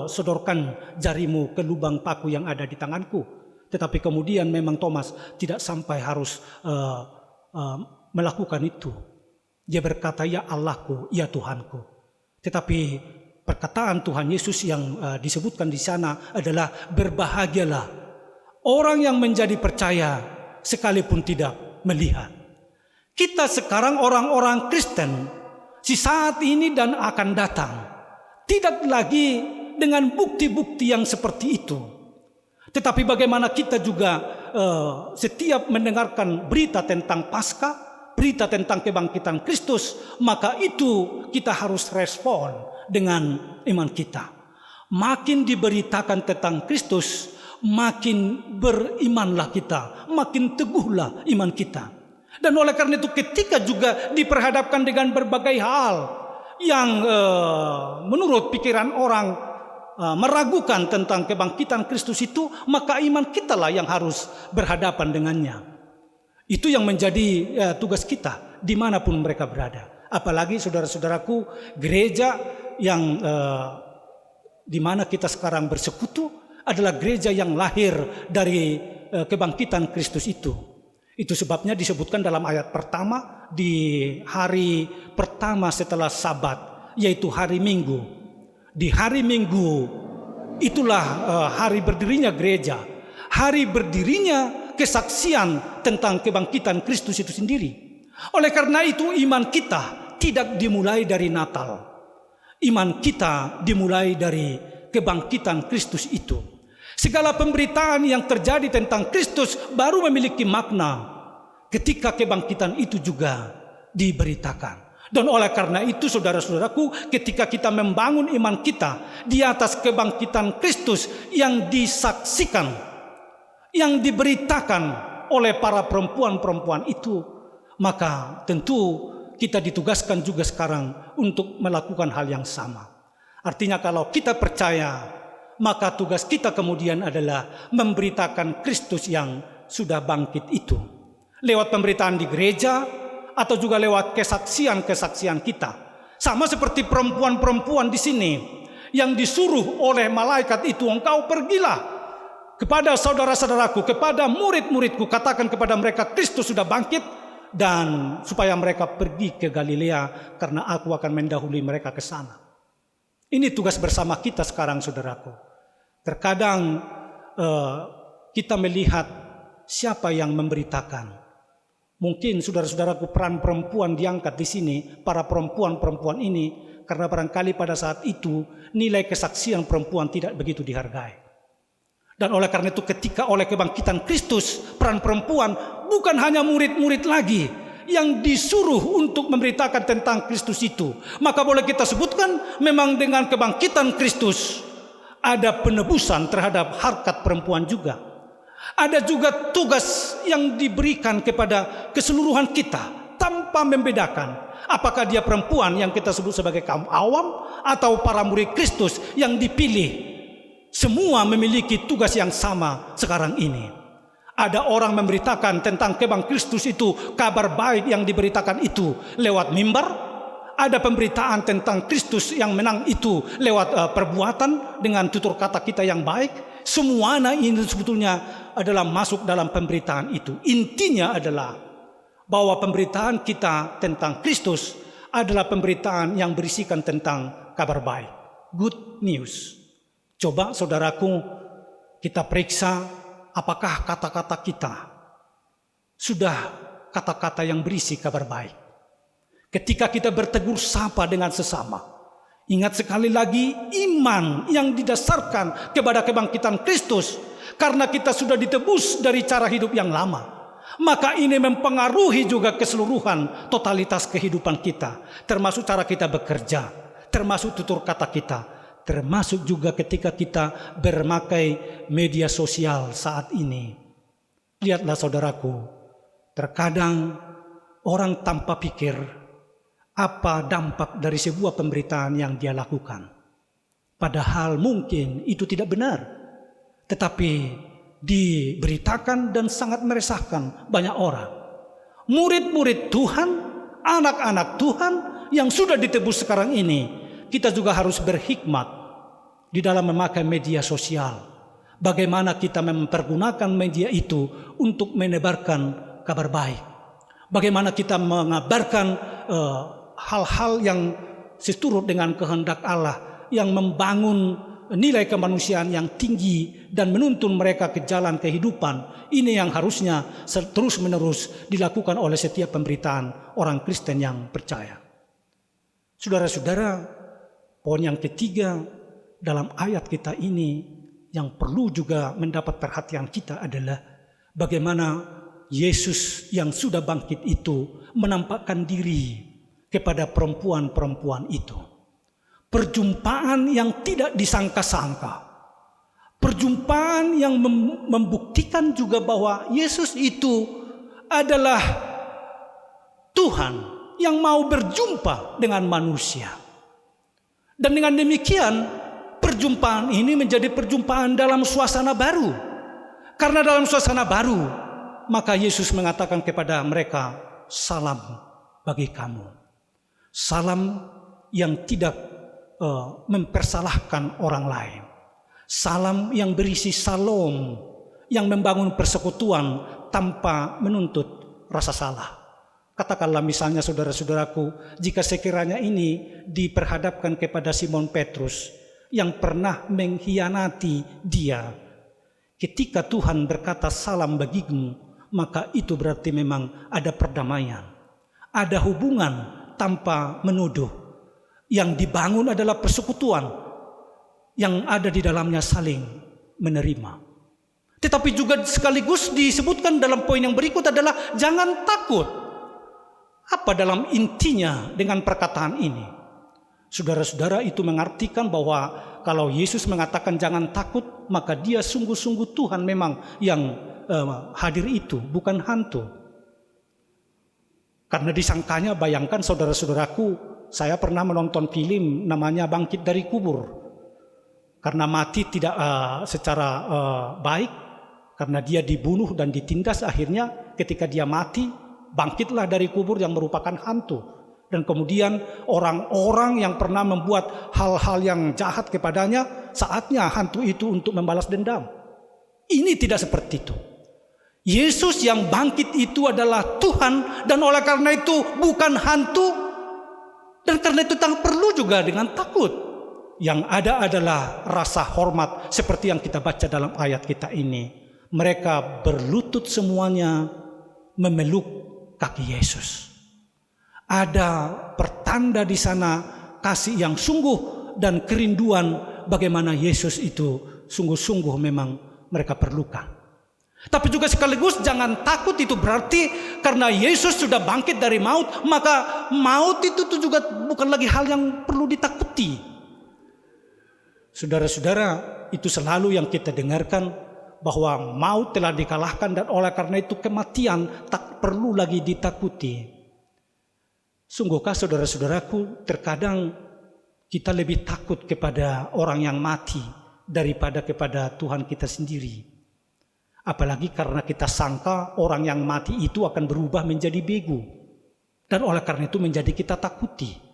sodorkan jarimu ke lubang paku yang ada di tanganku. Tetapi kemudian memang Thomas tidak sampai harus melakukan itu. Dia berkata, ya Allahku, ya Tuhanku. Tetapi perkataan Tuhan Yesus yang disebutkan di sana adalah, berbahagialah orang yang menjadi percaya sekalipun tidak melihat. Kita sekarang orang-orang Kristen, si saat ini dan akan datang, tidak lagi dengan bukti-bukti yang seperti itu. Tetapi bagaimana kita juga setiap mendengarkan berita tentang Paskah, berita tentang kebangkitan Kristus, maka itu kita harus respon dengan iman kita. Makin diberitakan tentang Kristus, makin berimanlah kita, makin teguhlah iman kita. Dan oleh karena itu ketika juga diperhadapkan dengan berbagai hal yang menurut pikiran orang meragukan tentang kebangkitan Kristus itu, maka iman kita lah yang harus berhadapan dengannya. Itu yang menjadi tugas kita dimanapun mereka berada. Apalagi saudara-saudaraku, gereja yang di mana kita sekarang bersekutu adalah gereja yang lahir dari kebangkitan Kristus itu. Itu sebabnya disebutkan dalam ayat pertama, di hari pertama setelah Sabat, yaitu hari Minggu. Di hari Minggu itulah hari berdirinya gereja, hari berdirinya kesaksian tentang kebangkitan Kristus itu sendiri. Oleh karena itu iman kita tidak dimulai dari Natal. Iman kita dimulai dari kebangkitan Kristus itu. Segala pemberitaan yang terjadi tentang Kristus baru memiliki makna ketika kebangkitan itu juga diberitakan. Dan oleh karena itu saudara-saudaraku, ketika kita membangun iman kita di atas kebangkitan Kristus yang disaksikan, yang diberitakan oleh para perempuan-perempuan itu, maka tentu kita ditugaskan juga sekarang untuk melakukan hal yang sama. Artinya kalau kita percaya, maka tugas kita kemudian adalah memberitakan Kristus yang sudah bangkit itu. Lewat pemberitaan di gereja atau juga lewat kesaksian-kesaksian kita. Sama seperti perempuan-perempuan di sini yang disuruh oleh malaikat itu, engkau pergilah kepada saudara-saudaraku, kepada murid-muridku, katakan kepada mereka Kristus sudah bangkit, dan supaya mereka pergi ke Galilea karena aku akan mendahului mereka ke sana. Ini tugas bersama kita sekarang saudaraku. Terkadang kita melihat siapa yang memberitakan. Mungkin saudara-saudaraku, peran perempuan diangkat di sini, para perempuan-perempuan ini, karena barangkali pada saat itu nilai kesaksian perempuan tidak begitu dihargai. Dan oleh karena itu ketika oleh kebangkitan Kristus, peran perempuan bukan hanya murid-murid lagi yang disuruh untuk memberitakan tentang Kristus itu. Maka boleh kita sebutkan memang dengan kebangkitan Kristus ada penebusan terhadap harkat perempuan juga. Ada juga tugas yang diberikan kepada keseluruhan kita tanpa membedakan apakah dia perempuan yang kita sebut sebagai kaum awam atau para murid Kristus yang dipilih. Semua memiliki tugas yang sama sekarang ini. Ada orang memberitakan tentang kebangkitan Kristus itu, kabar baik yang diberitakan itu lewat mimbar. Ada pemberitaan tentang Kristus yang menang itu lewat perbuatan dengan tutur kata kita yang baik. Semuanya ini sebetulnya adalah masuk dalam pemberitaan itu. Intinya adalah bahwa pemberitaan kita tentang Kristus adalah pemberitaan yang berisikan tentang kabar baik, good news. Coba saudaraku, kita periksa apakah kata-kata kita sudah kata-kata yang berisi kabar baik. Ketika kita bertegur sapa dengan sesama, ingat sekali lagi iman yang didasarkan kepada kebangkitan Kristus. Karena kita sudah ditebus dari cara hidup yang lama, maka ini mempengaruhi juga keseluruhan totalitas kehidupan kita, termasuk cara kita bekerja, termasuk tutur kata kita, termasuk juga ketika kita bermakai media sosial saat ini. Lihatlah saudaraku, terkadang orang tanpa pikir apa dampak dari sebuah pemberitaan yang dia lakukan. Padahal mungkin itu tidak benar, tetapi diberitakan dan sangat meresahkan banyak orang. Murid-murid Tuhan, anak-anak Tuhan yang sudah ditebus sekarang ini, kita juga harus berhikmat di dalam memakai media sosial. Bagaimana kita mempergunakan media itu untuk menebarkan kabar baik. Bagaimana kita mengabarkan hal-hal yang seturut dengan kehendak Allah, yang membangun nilai kemanusiaan yang tinggi dan menuntun mereka ke jalan kehidupan. Ini yang harusnya terus-menerus dilakukan oleh setiap pemberitaan orang Kristen yang percaya. Saudara-saudara, poin yang ketiga dalam ayat kita ini yang perlu juga mendapat perhatian kita adalah bagaimana Yesus yang sudah bangkit itu menampakkan diri kepada perempuan-perempuan itu. Perjumpaan yang tidak disangka-sangka. Perjumpaan yang membuktikan juga bahwa Yesus itu adalah Tuhan yang mau berjumpa dengan manusia. Dan dengan demikian perjumpaan ini menjadi perjumpaan dalam suasana baru. Karena dalam suasana baru, maka Yesus mengatakan kepada mereka, salam bagi kamu. Salam yang tidak mempersalahkan orang lain. Salam yang berisi salom, yang membangun persekutuan tanpa menuntut rasa salah. Katakanlah misalnya saudara-saudaraku, jika sekiranya ini diperhadapkan kepada Simon Petrus yang pernah mengkhianati dia. Ketika Tuhan berkata salam bagimu, maka itu berarti memang ada perdamaian. Ada hubungan tanpa menuduh. Yang dibangun adalah persekutuan yang ada di dalamnya saling menerima. Tetapi juga sekaligus disebutkan dalam poin yang berikut adalah jangan takut. Apa dalam intinya dengan perkataan ini? Saudara-saudara, itu mengartikan bahwa kalau Yesus mengatakan jangan takut, maka dia sungguh-sungguh Tuhan memang yang hadir itu, bukan hantu. Karena disangkanya, bayangkan saudara-saudaraku, saya pernah menonton film namanya Bangkit dari Kubur. Karena mati tidak secara baik, karena dia dibunuh dan ditindas, akhirnya ketika dia mati, bangkitlah dari kubur yang merupakan hantu. Dan kemudian orang-orang yang pernah membuat hal-hal yang jahat kepadanya, saatnya hantu itu untuk membalas dendam. Ini tidak seperti itu. Yesus yang bangkit itu adalah Tuhan, dan oleh karena itu bukan hantu. Dan karena itu tak perlu juga dengan takut. Yang ada adalah rasa hormat seperti yang kita baca dalam ayat kita ini. Mereka berlutut semuanya memeluk kaki Yesus. Ada pertanda di sana kasih yang sungguh dan kerinduan bagaimana Yesus itu sungguh-sungguh memang mereka perlukan. Tapi juga sekaligus jangan takut, itu berarti karena Yesus sudah bangkit dari maut, maka maut itu juga bukan lagi hal yang perlu ditakuti. Saudara-saudara, itu selalu yang kita dengarkan, bahwa maut telah dikalahkan dan oleh karena itu kematian tak perlu lagi ditakuti. Sungguhkah saudara-saudaraku, terkadang kita lebih takut kepada orang yang mati daripada kepada Tuhan kita sendiri. Apalagi karena kita sangka orang yang mati itu akan berubah menjadi bego. Dan oleh karena itu menjadi kita takuti.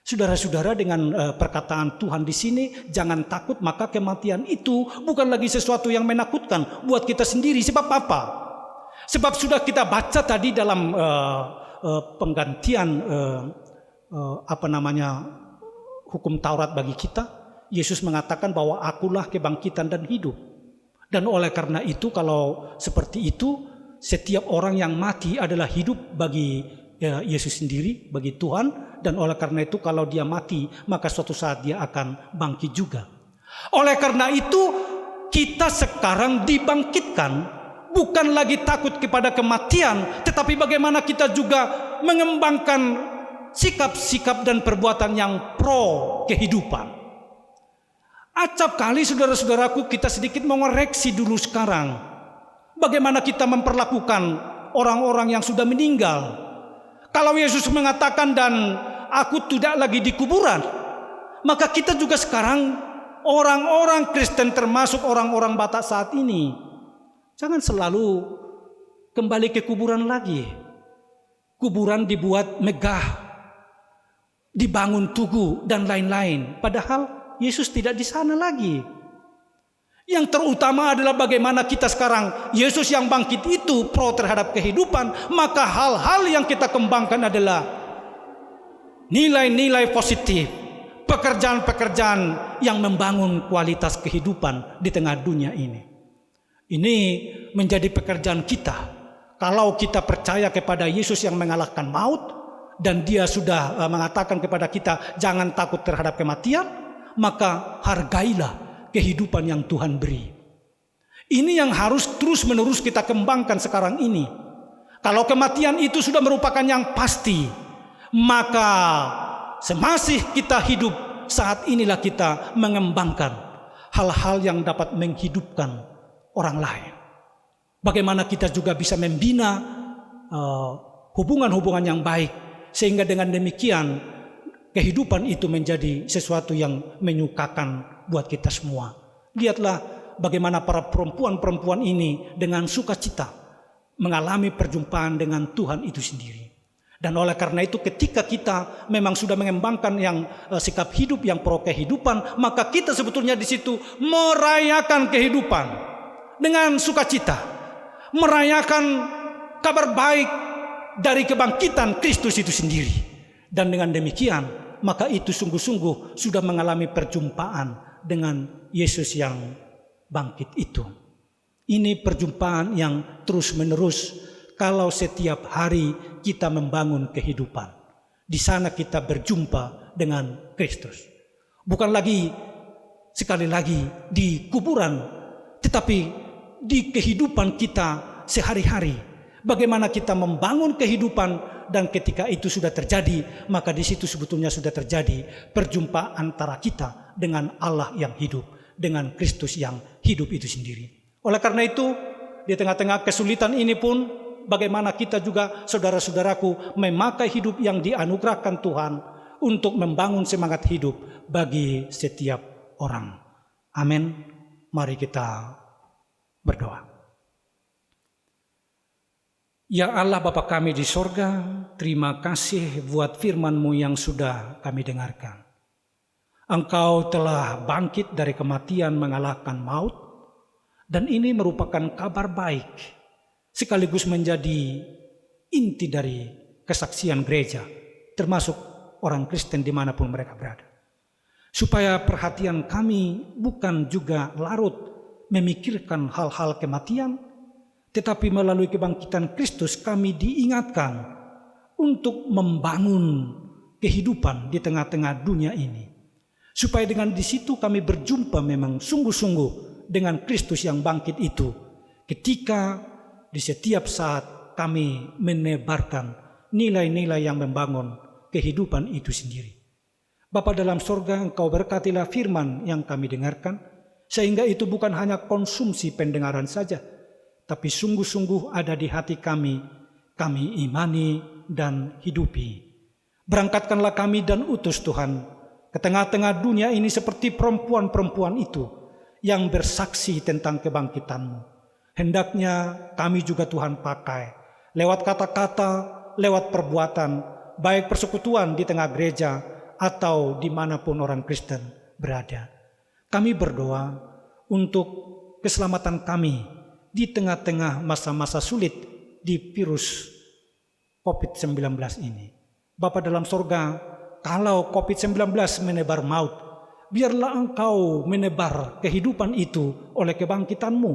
Saudara-saudara, dengan perkataan Tuhan di sini, jangan takut, maka kematian itu bukan lagi sesuatu yang menakutkan buat kita sendiri. Sebab apa? Sebab sudah kita baca tadi dalam penggantian hukum Taurat bagi kita. Yesus mengatakan bahwa akulah kebangkitan dan hidup. Dan oleh karena itu, kalau seperti itu, setiap orang yang mati adalah hidup bagi Yesus sendiri, bagi Tuhan. Dan oleh karena itu, kalau dia mati, maka suatu saat dia akan bangkit juga. Oleh karena itu, kita sekarang dibangkitkan, bukan lagi takut kepada kematian, tetapi bagaimana kita juga mengembangkan sikap-sikap dan perbuatan yang pro kehidupan. Acap kali saudara-saudaraku, kita sedikit mengoreksi dulu sekarang. Bagaimana kita memperlakukan orang-orang yang sudah meninggal. Kalau Yesus mengatakan, dan aku tidak lagi di kuburan, maka kita juga sekarang orang-orang Kristen, termasuk orang-orang Batak saat ini, jangan selalu kembali ke kuburan lagi. Kuburan dibuat megah, dibangun tugu dan lain-lain. Padahal Yesus tidak di sana lagi. Yang terutama adalah bagaimana kita sekarang, Yesus yang bangkit itu pro terhadap kehidupan, maka hal-hal yang kita kembangkan adalah nilai-nilai positif, pekerjaan-pekerjaan yang membangun kualitas kehidupan di tengah dunia ini. Ini menjadi pekerjaan kita. Kalau kita percaya kepada Yesus yang mengalahkan maut, dan dia sudah mengatakan kepada kita, jangan takut terhadap kematian, maka hargailah kehidupan yang Tuhan beri. Ini yang harus terus-menerus kita kembangkan sekarang ini. Kalau kematian itu sudah merupakan yang pasti, maka semasih kita hidup, saat inilah kita mengembangkan hal-hal yang dapat menghidupkan orang lain. Bagaimana kita juga bisa membina hubungan-hubungan yang baik, sehingga dengan demikian kehidupan itu menjadi sesuatu yang menyukakan buat kita semua. Lihatlah bagaimana para perempuan-perempuan ini dengan sukacita mengalami perjumpaan dengan Tuhan itu sendiri. Dan oleh karena itu, ketika kita memang sudah mengembangkan yang sikap hidup yang pro kehidupan, maka kita sebetulnya di situ merayakan kehidupan dengan sukacita, merayakan kabar baik dari kebangkitan Kristus itu sendiri. Dan dengan demikian, maka itu sungguh-sungguh sudah mengalami perjumpaan dengan Yesus yang bangkit itu. Ini perjumpaan yang terus-menerus kalau setiap hari kita membangun kehidupan. Di sana kita berjumpa dengan Kristus. Bukan lagi, sekali lagi, di kuburan, tetapi di kehidupan kita sehari-hari. Bagaimana kita membangun kehidupan. Dan ketika itu sudah terjadi, maka di situ sebetulnya sudah terjadi perjumpaan antara kita dengan Allah yang hidup, dengan Kristus yang hidup itu sendiri. Oleh karena itu, di tengah-tengah kesulitan ini pun, bagaimana kita juga, saudara-saudaraku, memakai hidup yang dianugerahkan Tuhan untuk membangun semangat hidup bagi setiap orang. Amin. Mari kita berdoa. Ya Allah Bapa kami di sorga, terima kasih buat firman-Mu yang sudah kami dengarkan. Engkau telah bangkit dari kematian mengalahkan maut, dan ini merupakan kabar baik, sekaligus menjadi inti dari kesaksian gereja, termasuk orang Kristen dimanapun mereka berada. Supaya perhatian kami bukan juga larut memikirkan hal-hal kematian, tetapi melalui kebangkitan Kristus kami diingatkan untuk membangun kehidupan di tengah-tengah dunia ini. Supaya dengan di situ kami berjumpa memang sungguh-sungguh dengan Kristus yang bangkit itu. Ketika di setiap saat kami menebarkan nilai-nilai yang membangun kehidupan itu sendiri. Bapa dalam sorga, Engkau berkatilah firman yang kami dengarkan, sehingga itu bukan hanya konsumsi pendengaran saja, tapi sungguh-sungguh ada di hati kami imani dan hidupi. Berangkatkanlah kami dan utus Tuhan ke tengah-tengah dunia ini seperti perempuan-perempuan itu yang bersaksi tentang kebangkitan-Mu. Hendaknya kami juga Tuhan pakai lewat kata-kata, lewat perbuatan, baik persekutuan di tengah gereja atau dimanapun orang Kristen berada. Kami berdoa untuk keselamatan kami di tengah-tengah masa-masa sulit di virus COVID-19 ini. Bapa dalam sorga, kalau COVID-19 menebar maut, biarlah Engkau menebar kehidupan itu oleh kebangkitan-Mu,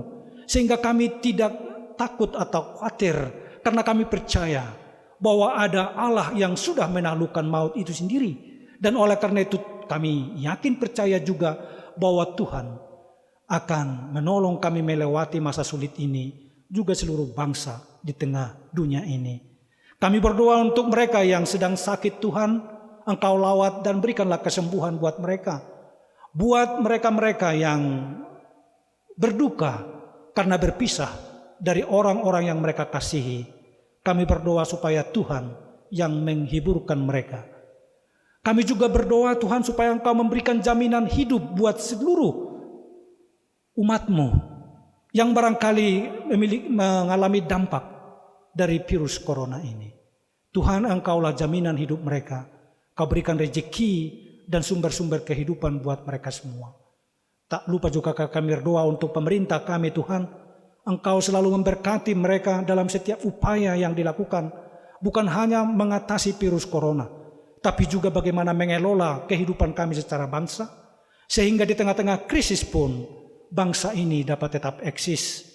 sehingga kami tidak takut atau khawatir, karena kami percaya bahwa ada Allah yang sudah menaklukkan maut itu sendiri. Dan oleh karena itu kami yakin percaya juga bahwa Tuhan akan menolong kami melewati masa sulit ini, juga seluruh bangsa di tengah dunia ini. Kami berdoa untuk mereka yang sedang sakit, Tuhan, Engkau lawat dan berikanlah kesembuhan buat mereka. Buat mereka-mereka yang berduka karena berpisah dari orang-orang yang mereka kasihi, kami berdoa supaya Tuhan yang menghiburkan mereka. Kami juga berdoa, Tuhan, supaya Engkau memberikan jaminan hidup buat seluruh umat-Mu yang barangkali mengalami dampak dari virus corona ini. Tuhan, Engkaulah jaminan hidup mereka. Kau berikan rezeki dan sumber-sumber kehidupan buat mereka semua. Tak lupa juga kami berdoa untuk pemerintah kami, Tuhan. Engkau selalu memberkati mereka dalam setiap upaya yang dilakukan. Bukan hanya mengatasi virus corona, tapi juga bagaimana mengelola kehidupan kami secara bangsa, sehingga di tengah-tengah krisis pun bangsa ini dapat tetap eksis,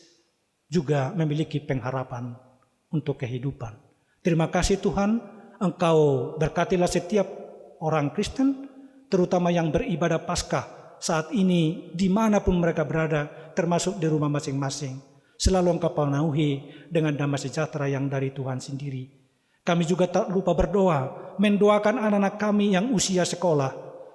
juga memiliki pengharapan untuk kehidupan. Terima kasih Tuhan, Engkau berkatilah setiap orang Kristen, terutama yang beribadah Paskah saat ini dimanapun mereka berada, termasuk di rumah masing-masing. Selalu Engkau penuhi dengan damai sejahtera yang dari Tuhan sendiri. Kami juga tak lupa berdoa, mendoakan anak-anak kami yang usia sekolah,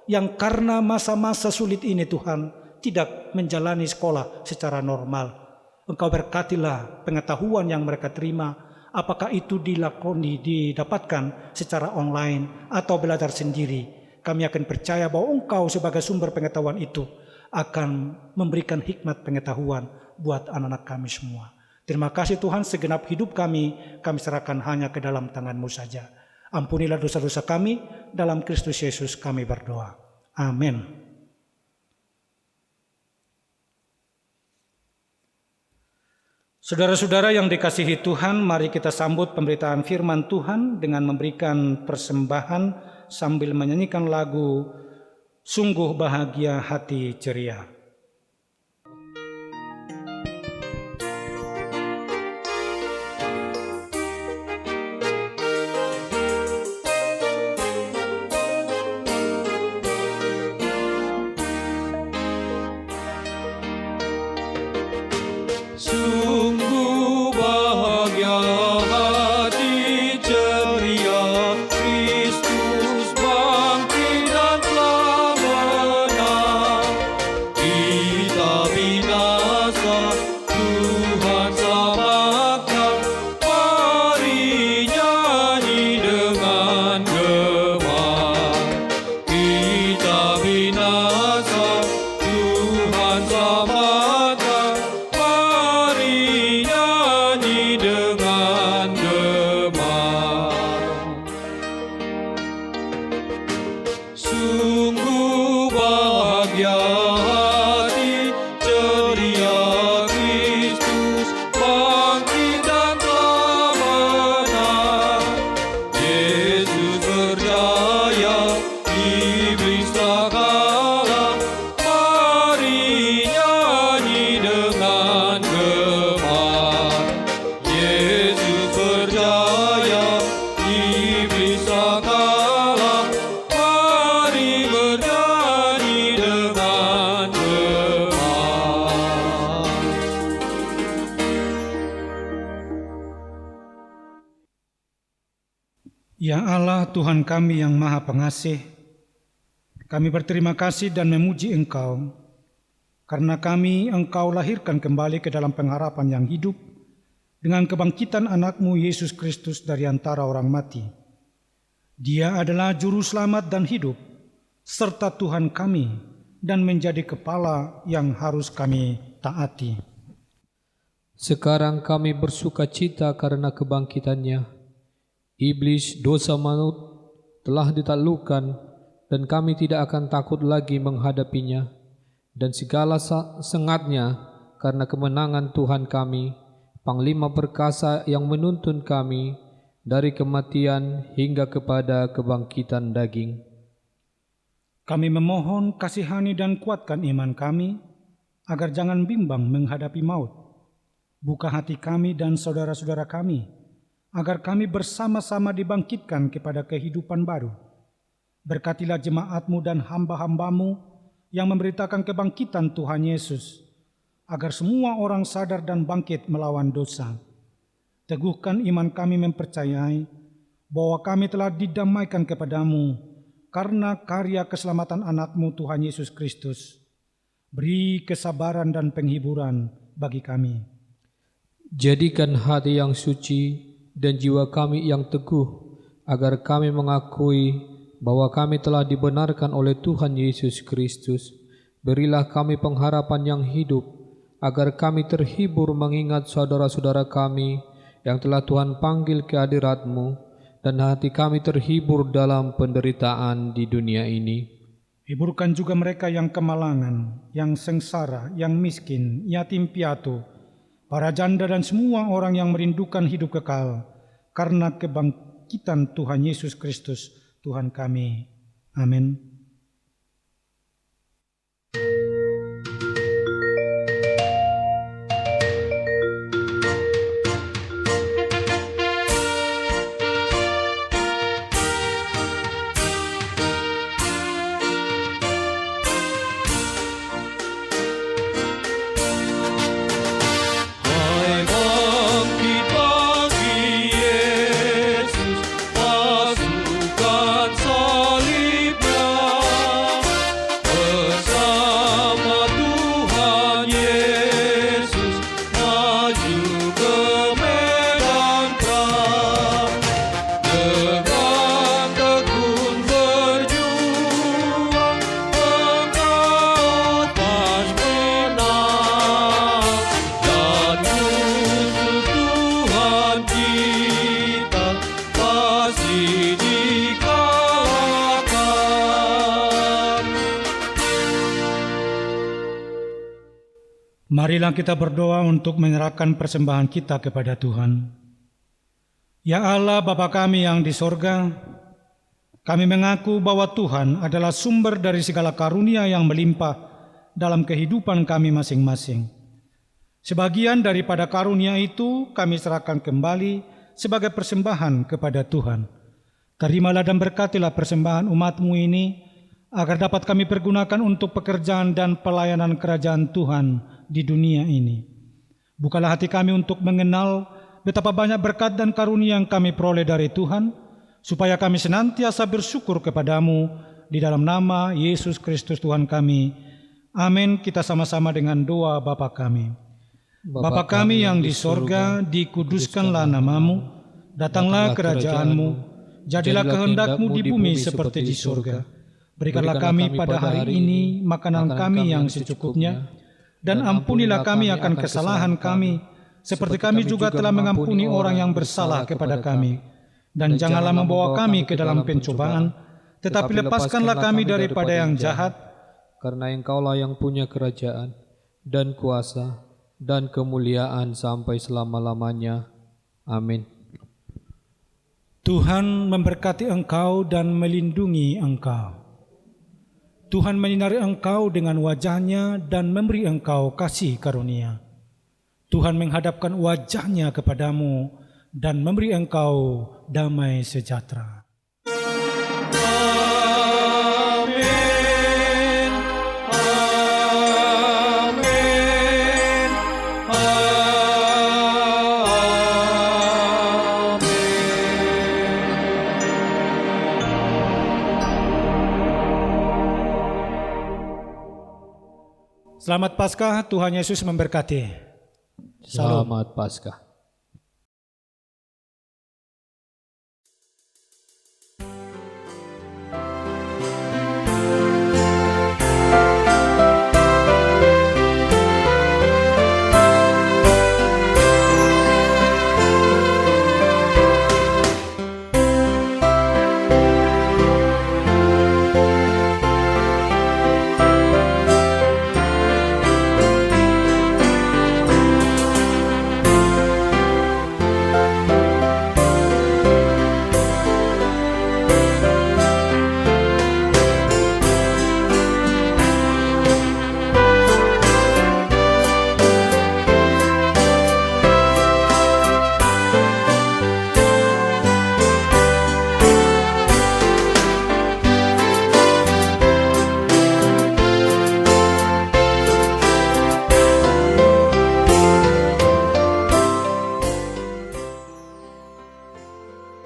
yang karena masa-masa sulit ini Tuhan, tidak menjalani sekolah secara normal. Engkau berkatilah pengetahuan yang mereka terima, apakah itu didapatkan secara online atau belajar sendiri. Kami akan percaya bahwa Engkau sebagai sumber pengetahuan itu akan memberikan hikmat pengetahuan buat anak-anak kami semua. Terima kasih Tuhan, segenap hidup kami serahkan hanya ke dalam tangan-Mu saja. Ampunilah dosa-dosa kami, dalam Kristus Yesus kami berdoa. Amin. Saudara-saudara yang dikasihi Tuhan, mari kita sambut pemberitaan firman Tuhan dengan memberikan persembahan sambil menyanyikan lagu Sungguh Bahagia Hati Ceria. Ya Allah Tuhan kami yang Maha Pengasih, kami berterima kasih dan memuji Engkau, karena kami Engkau lahirkan kembali ke dalam pengharapan yang hidup, dengan kebangkitan anak-Mu Yesus Kristus dari antara orang mati. Dia adalah Juru Selamat dan hidup, serta Tuhan kami, dan menjadi kepala yang harus kami taati. Sekarang kami bersuka cita karena kebangkitannya. Iblis, dosa maut telah ditaklukkan, dan kami tidak akan takut lagi menghadapinya, dan segala sengatnya karena kemenangan Tuhan kami, Panglima perkasa yang menuntun kami dari kematian hingga kepada kebangkitan daging. Kami memohon kasihani dan kuatkan iman kami, agar jangan bimbang menghadapi maut. Buka hati kami dan saudara-saudara kami, agar kami bersama-sama dibangkitkan kepada kehidupan baru. Berkatilah jemaat-Mu dan hamba-hamba-Mu yang memberitakan kebangkitan Tuhan Yesus, agar semua orang sadar dan bangkit melawan dosa. Teguhkan iman kami mempercayai bahwa kami telah didamaikan kepadamu karena karya keselamatan anak-Mu Tuhan Yesus Kristus. Beri kesabaran dan penghiburan bagi kami. Jadikan hati yang suci dan jiwa kami yang teguh, agar kami mengakui bahwa kami telah dibenarkan oleh Tuhan Yesus Kristus. Berilah kami pengharapan yang hidup, agar kami terhibur mengingat saudara-saudara kami yang telah Tuhan panggil ke hadirat-Mu, dan hati kami terhibur dalam penderitaan di dunia ini. Hiburkan juga mereka yang kemalangan, yang sengsara, yang miskin, yatim piatu, para janda dan semua orang yang merindukan hidup kekal, karena kebangkitan Tuhan Yesus Kristus, Tuhan kami. Amin. Marilah kita berdoa untuk menyerahkan persembahan kita kepada Tuhan. Ya Allah Bapa kami yang di sorga, kami mengaku bahwa Tuhan adalah sumber dari segala karunia yang melimpah dalam kehidupan kami masing-masing. Sebagian daripada karunia itu kami serahkan kembali sebagai persembahan kepada Tuhan. Terimalah dan berkatilah persembahan umat-Mu ini, agar dapat kami pergunakan untuk pekerjaan dan pelayanan kerajaan Tuhan di dunia ini. Bukalah hati kami untuk mengenal betapa banyak berkat dan karunia yang kami peroleh dari Tuhan, supaya kami senantiasa bersyukur kepadamu di dalam nama Yesus Kristus Tuhan kami. Amin. Kita sama-sama dengan doa Bapa kami. Bapa kami yang di sorga, dikuduskanlah namamu, datanglah kerajaan-Mu, jadilah kehendak-Mu di bumi seperti di sorga. Berikanlah kami pada hari ini makanan kami yang secukupnya, dan ampunilah kami akan kesalahan kami, seperti kami juga telah mengampuni orang yang bersalah kepada kami. Dan janganlah membawa kami ke dalam pencobaan, tetapi lepaskanlah kami daripada yang jahat. Karena Engkaulah yang punya kerajaan, dan kuasa, dan kemuliaan sampai selama-lamanya. Amin. Tuhan memberkati engkau dan melindungi engkau. Tuhan menyinari engkau dengan wajah-Nya dan memberi engkau kasih karunia. Tuhan menghadapkan wajah-Nya kepadamu dan memberi engkau damai sejahtera. Amin. Amin. Selamat Paskah, Tuhan Yesus memberkati. Salam. Selamat Paskah.